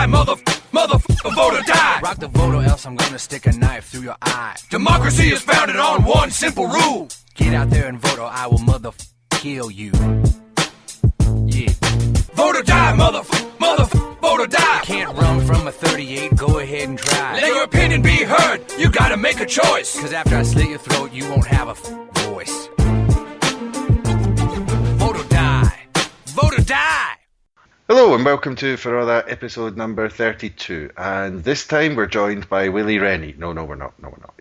die, mother, vote or die. Rock the vote or else I'm gonna stick a knife through your eye. Democracy is founded on one simple rule. Get out there and vote or I will kill you. Yeah. Vote or die, mother, vote or die. You can't run from a 38, go ahead and try. Let your opinion be heard, you gotta make a choice. Cause after I slit your throat, you won't have a voice. Vote or die. Vote or die. Hello and welcome to For All That episode number 32, and this time we're joined by Willie Rennie. No, we're not.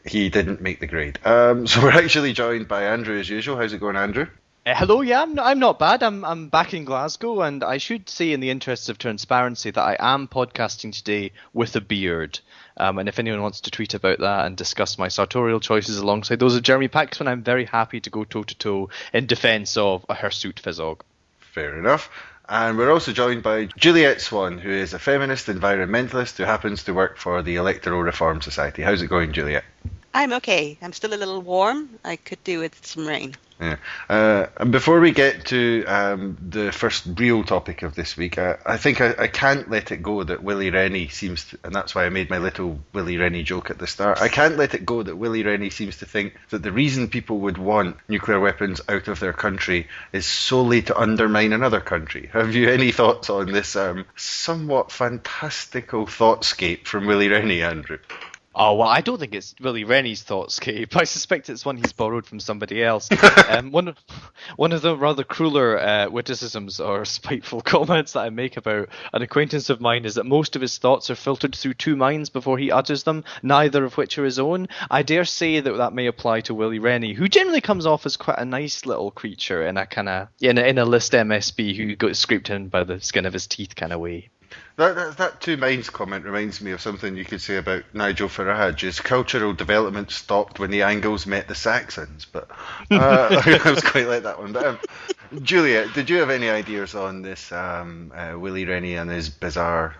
He didn't make the grade. So we're actually joined by Andrew as usual. How's it going, Andrew? Hello, yeah, I'm not bad. I'm back in Glasgow, and I should say, in the interests of transparency, that I am podcasting today with a beard. And if anyone wants to tweet about that and discuss my sartorial choices alongside those of Jeremy Paxman, I'm very happy to go toe-to-toe in defence of a hirsute Fizzog. Fair enough. And we're also joined by Juliet Swann, who is a feminist environmentalist who happens to work for the Electoral Reform Society. How's it going, Juliet? I'm okay. I'm still a little warm. I could do with some rain. Yeah. And before we get to the first real topic of this week, I think I can't let it go that Willie Rennie seems to, and that's why I made my little Willie Rennie joke at the start, I can't let it go that Willie Rennie seems to think that the reason people would want nuclear weapons out of their country is solely to undermine another country. Have you any thoughts on this somewhat fantastical thoughtscape from Willie Rennie, Andrew? Oh, well, I don't think it's Willie Rennie's thoughtscape. I suspect it's one he's borrowed from somebody else. One of the rather crueler witticisms or spiteful comments that I make about an acquaintance of mine is that most of his thoughts are filtered through two minds before he utters them, neither of which are his own. I dare say that may apply to Willie Rennie, who generally comes off as quite a nice little creature in a kind of in a list MSB who got scraped in by the skin of his teeth kind of way. That two minds comment reminds me of something you could say about Nigel Farage. His cultural development stopped when the Angles met the Saxons, but I was quite like that one. But Juliet, did you have any ideas on this Willie Rennie and his bizarre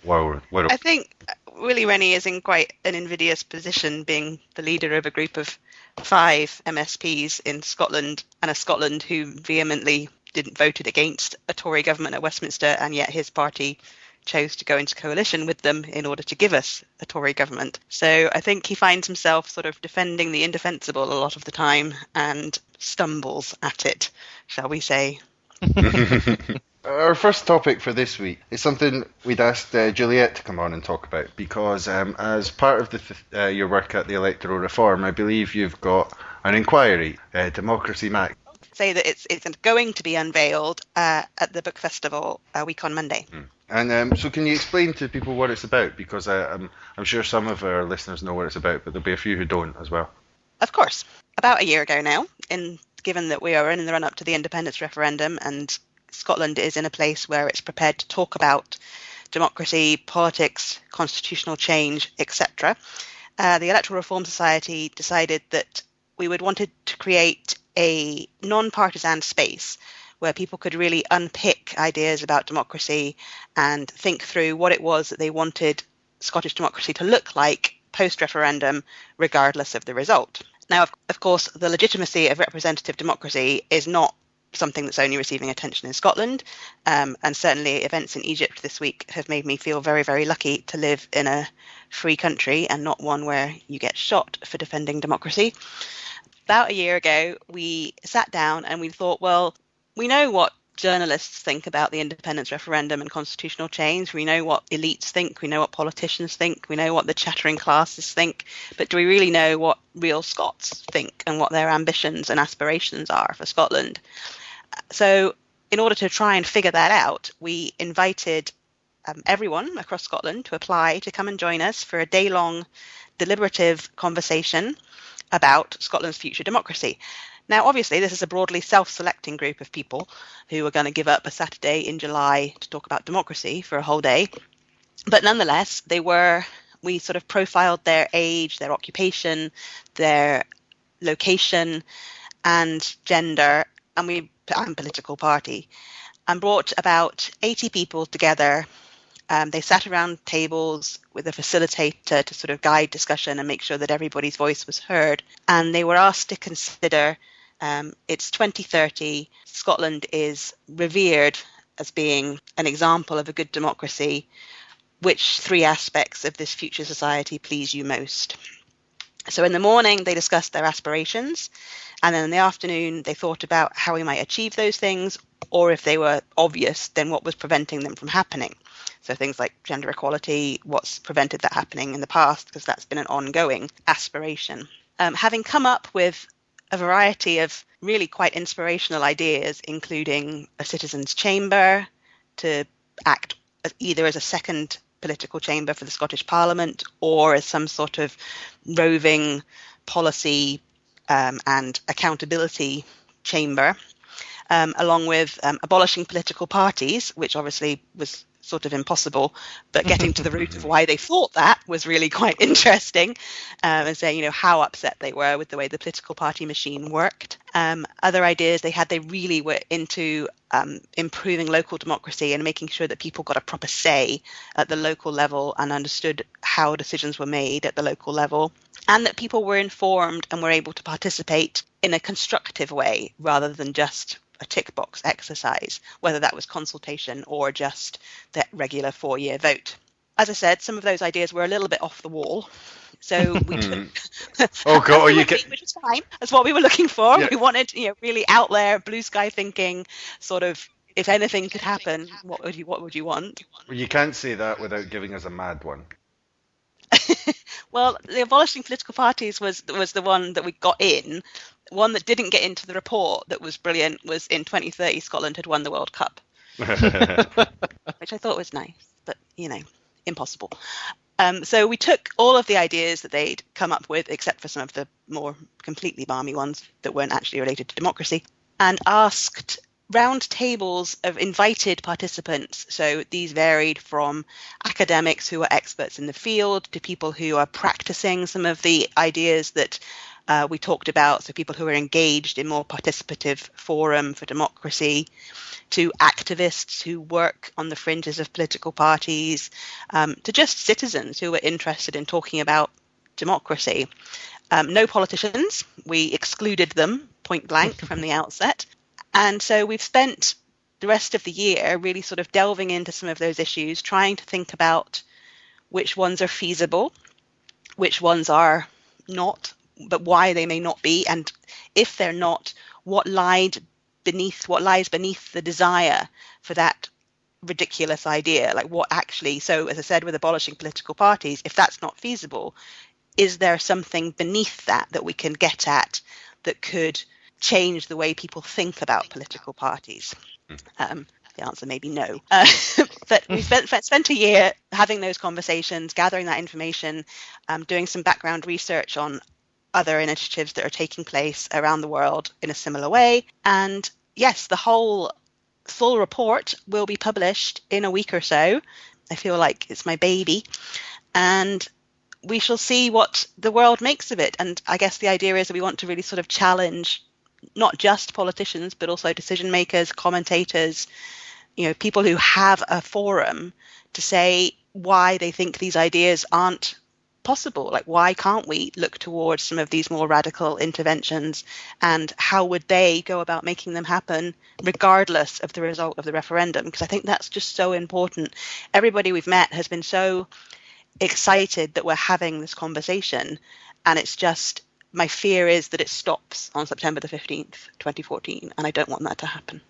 world? I think Willie Rennie is in quite an invidious position, being the leader of a group of 5 MSPs in Scotland, and a Scotland who vehemently voted against a Tory government at Westminster, and yet his party chose to go into coalition with them in order to give us a Tory government. So I think he finds himself sort of defending the indefensible a lot of the time and stumbles at it, shall we say. Our first topic for this week is something we'd asked Juliet to come on and talk about, because as part of your work at the Electoral Reform, I believe you've got an inquiry, Democracy Mac. Say that it's going to be unveiled at the book festival a week on Monday. And so can you explain to people what it's about? Because I'm sure some of our listeners know what it's about, but there'll be a few who don't as well. Of course. About a year ago now, given that we are in the run-up to the independence referendum and Scotland is in a place where it's prepared to talk about democracy, politics, constitutional change, etc., the Electoral Reform Society decided that we wanted to create a non-partisan space where people could really unpick ideas about democracy and think through what it was that they wanted Scottish democracy to look like post-referendum, regardless of the result. Now, of course, the legitimacy of representative democracy is not something that's only receiving attention in Scotland, and certainly events in Egypt this week have made me feel very, very lucky to live in a free country and not one where you get shot for defending democracy. About a year ago, we sat down and we thought, well, we know what journalists think about the independence referendum and constitutional change. We know what elites think. We know what politicians think. We know what the chattering classes think. But do we really know what real Scots think and what their ambitions and aspirations are for Scotland? So in order to try and figure that out, we invited everyone across Scotland to apply to come and join us for a day-long deliberative conversation about Scotland's future democracy. Now, obviously, this is a broadly self-selecting group of people who are going to give up a Saturday in July to talk about democracy for a whole day. But nonetheless, we sort of profiled their age, their occupation, their location and gender, and political party, and brought about 80 people together. They sat around tables with a facilitator to sort of guide discussion and make sure that everybody's voice was heard. And they were asked to consider, it's 2030, Scotland is revered as being an example of a good democracy. which three aspects of this future society please you most. So in the morning, they discussed their aspirations, and then in the afternoon, they thought about how we might achieve those things, or if they were obvious, then what was preventing them from happening. So things like gender equality, what's prevented that happening in the past, because that's been an ongoing aspiration. Having come up with a variety of really quite inspirational ideas, including a citizens' chamber to act either as a second political chamber for the Scottish Parliament or as some sort of roving policy and accountability chamber, along with abolishing political parties, which obviously was sort of impossible, but getting to the root of why they thought that was really quite interesting, and saying, how upset they were with the way the political party machine worked. Other ideas they had, they really were into improving local democracy and making sure that people got a proper say at the local level and understood how decisions were made at the local level, and that people were informed and were able to participate in a constructive way rather than just a tick box exercise, whether that was consultation or just the regular 4-year vote. As I said, some of those ideas were a little bit off the wall. So we took, which is fine. That's what we were looking for. Yeah. We wanted, really out there, blue sky thinking, sort of, if anything could happen, what would you want? Well, you can't say that without giving us a mad one. Well, the abolishing political parties was the one that we got in. One that didn't get into the report that was brilliant was in 2030 Scotland had won the World Cup, which I thought was nice, but impossible. So we took all of the ideas that they'd come up with, except for some of the more completely balmy ones that weren't actually related to democracy, and asked round tables of invited participants. So these varied from academics who are experts in the field to people who are practicing some of the ideas that we talked about, so people who are engaged in more participative forum for democracy, to activists who work on the fringes of political parties, to just citizens who were interested in talking about democracy. No politicians. We excluded them point blank from the outset. And so we've spent the rest of the year really sort of delving into some of those issues, trying to think about which ones are feasible, which ones are not, but why they may not be, and if they're not, what lies beneath the desire for that ridiculous idea, like what actually. So as I said, with abolishing political parties, if that's not feasible, is there something beneath that we can get at that could change the way people think about political parties? The answer may be no. But we spent a year having those conversations, gathering that information, doing some background research on other initiatives that are taking place around the world in a similar way. And yes, the whole full report will be published in a week or so. I feel like it's my baby. And we shall see what the world makes of it. And I guess the idea is that we want to really sort of challenge not just politicians, but also decision makers, commentators, people who have a forum to say why they think these ideas aren't possible. Like, why can't we look towards some of these more radical interventions, and how would they go about making them happen regardless of the result of the referendum? Because I think that's just so important. Everybody we've met has been so excited that we're having this conversation, and it's just, my fear is that it stops on September the 15th, 2014, and I don't want that to happen.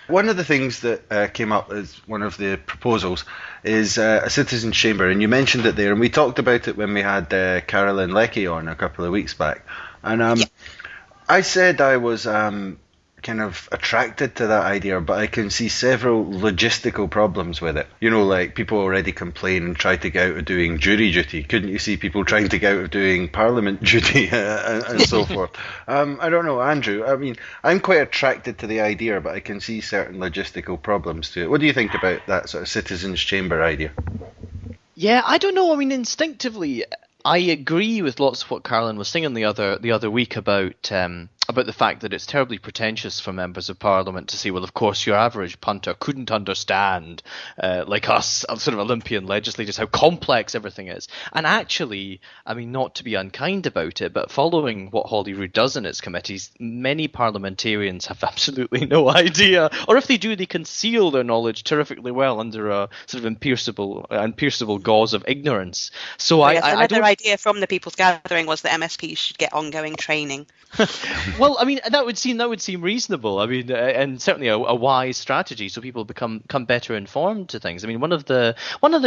One of the things that came up as one of the proposals is a citizens' chamber, and you mentioned it there, and we talked about it when we had Carolyn Leckie on a couple of weeks back. And I said I was kind of attracted to that idea, but I can see several logistical problems with it. Like people already complain and try to get out of doing jury duty. Couldn't you see people trying to get out of doing parliament duty and so forth? I don't know, Andrew. I mean, I'm quite attracted to the idea, but I can see certain logistical problems to it. What do you think about that sort of citizens' chamber idea? Yeah, I don't know. I mean, instinctively, I agree with lots of what Carolyn was saying the other week about about the fact that it's terribly pretentious for members of parliament to say, well, of course, your average punter couldn't understand, like us, sort of Olympian legislators, how complex everything is. And actually, I mean, not to be unkind about it, but following what Holyrood does in its committees, many parliamentarians have absolutely no idea, or if they do, they conceal their knowledge terrifically well under a sort of unpierceable gauze of ignorance. So another idea from the People's Gathering was that MSPs should get ongoing training. Well, I mean, that would seem reasonable. I mean, and certainly a wise strategy, so people become better informed to things. I mean, one of the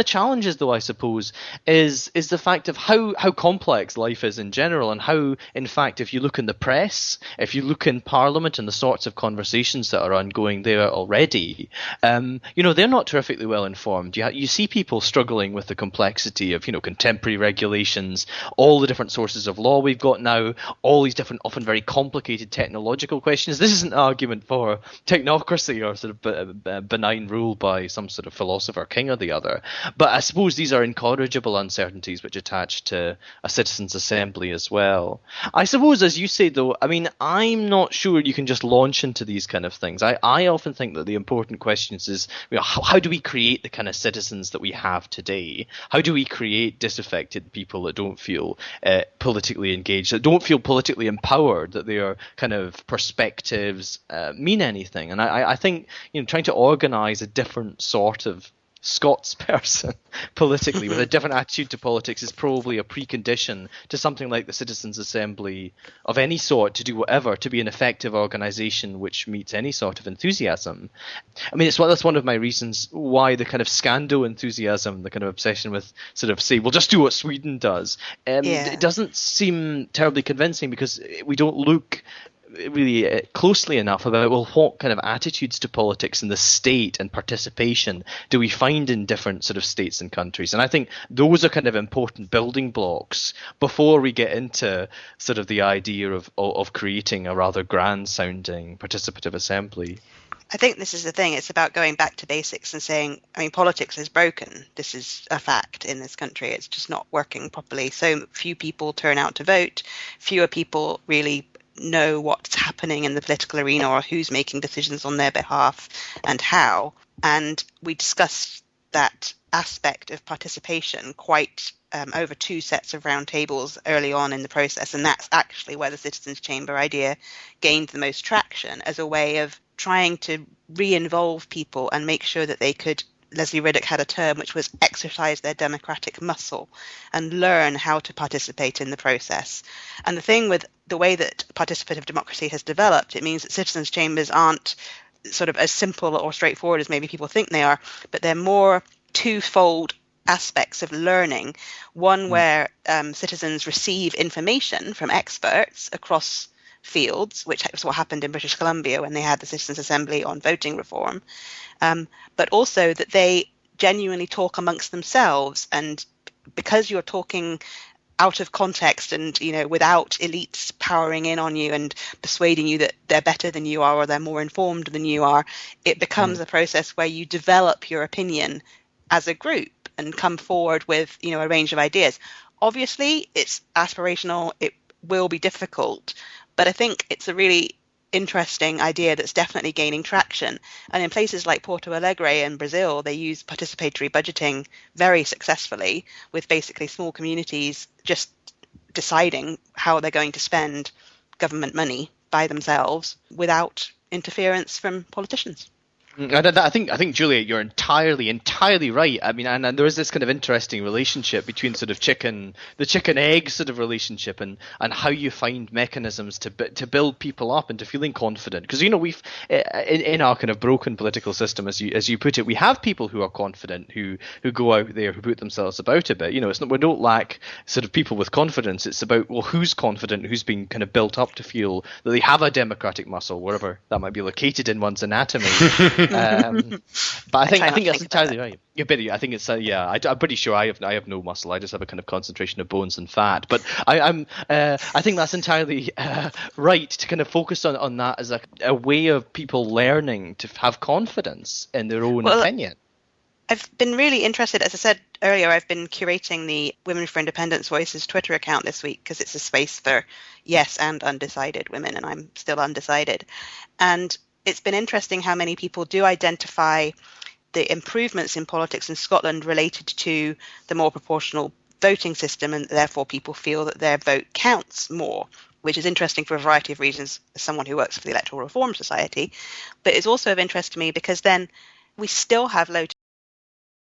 challenges, though, I suppose, is the fact of how complex life is in general, and how, in fact, if you look in the press, if you look in Parliament and the sorts of conversations that are ongoing there already, they're not terrifically well informed. You see people struggling with the complexity of contemporary regulations, all the different sources of law we've got now, all these different, often very complicated technological questions. This is an argument for technocracy or sort of benign rule by some sort of philosopher, king or the other. But I suppose these are incorrigible uncertainties which attach to a citizens' assembly as well. I suppose, as you say, though, I mean, I'm not sure you can just launch into these kind of things. I often think that the important questions is, how do we create the kind of citizens that we have today? How do we create disaffected people that don't feel politically engaged, that don't feel politically empowered, that their kind of perspectives mean anything? And I think trying to organise a different sort of Scots person politically with a different attitude to politics is probably a precondition to something like the Citizens' Assembly of any sort to do whatever, to be an effective organisation which meets any sort of enthusiasm. I mean, that's one of my reasons why the kind of scandal enthusiasm, the kind of obsession with sort of say, well, just do what Sweden does, it doesn't seem terribly convincing, because we don't look really closely enough about, well, what kind of attitudes to politics and the state and participation do we find in different sort of states and countries. And I think those are kind of important building blocks before we get into sort of the idea of creating a rather grand sounding participative assembly. I think this is the thing. It's about going back to basics and saying, I mean, politics is broken. This is a fact in this country. It's just not working properly. So few people turn out to vote. Fewer people really know what's happening in the political arena or who's making decisions on their behalf and how. And we discussed that aspect of participation quite over two sets of roundtables early on in the process. And that's actually where the Citizens' Chamber idea gained the most traction, as a way of trying to re-involve people and make sure that they could, Leslie Riddoch had a term which was exercise their democratic muscle and learn how to participate in the process. And the thing with the way that participative democracy has developed, it means that citizens' chambers aren't sort of as simple or straightforward as maybe people think they are, but they're more twofold aspects of learning. One where citizens receive information from experts across fields, which was what happened in British Columbia when they had the Citizens' Assembly on voting reform, but also that they genuinely talk amongst themselves. And because you're talking out of context and, without elites powering in on you and persuading you that they're better than you are or they're more informed than you are, it becomes a process where you develop your opinion as a group and come forward with, a range of ideas. Obviously, it's aspirational. It will be difficult, but I think it's a really interesting idea that's definitely gaining traction. And in places like Porto Alegre in Brazil, they use participatory budgeting very successfully, with basically small communities just deciding how they're going to spend government money by themselves without interference from politicians. I think, Juliet, you're entirely right. I mean, and there is this kind of interesting relationship between sort of the chicken egg sort of relationship, and how you find mechanisms to build people up into feeling confident. Because we've in our kind of broken political system, as you put it, we have people who are confident, who go out there, who put themselves about a bit. It's not, we don't lack sort of people with confidence. It's about, well, who's confident, who's being kind of built up to feel that they have a democratic muscle, wherever that might be located in one's anatomy. But I think that's entirely right. Yeah, Billy, I think it's I'm pretty sure I have no muscle. I just have a kind of concentration of bones and fat. But I think that's entirely right to kind of focus on that as a way of people learning to have confidence in their own opinion. I've been really interested, as I said earlier, I've been curating the Women for Independence Voices Twitter account this week because it's a space for yes and undecided women, and I'm still undecided. And it's been interesting how many people do identify the improvements in politics in Scotland related to the more proportional voting system, and therefore people feel that their vote counts more, which is interesting for a variety of reasons as someone who works for the Electoral Reform Society. But it's also of interest to me because then we still have low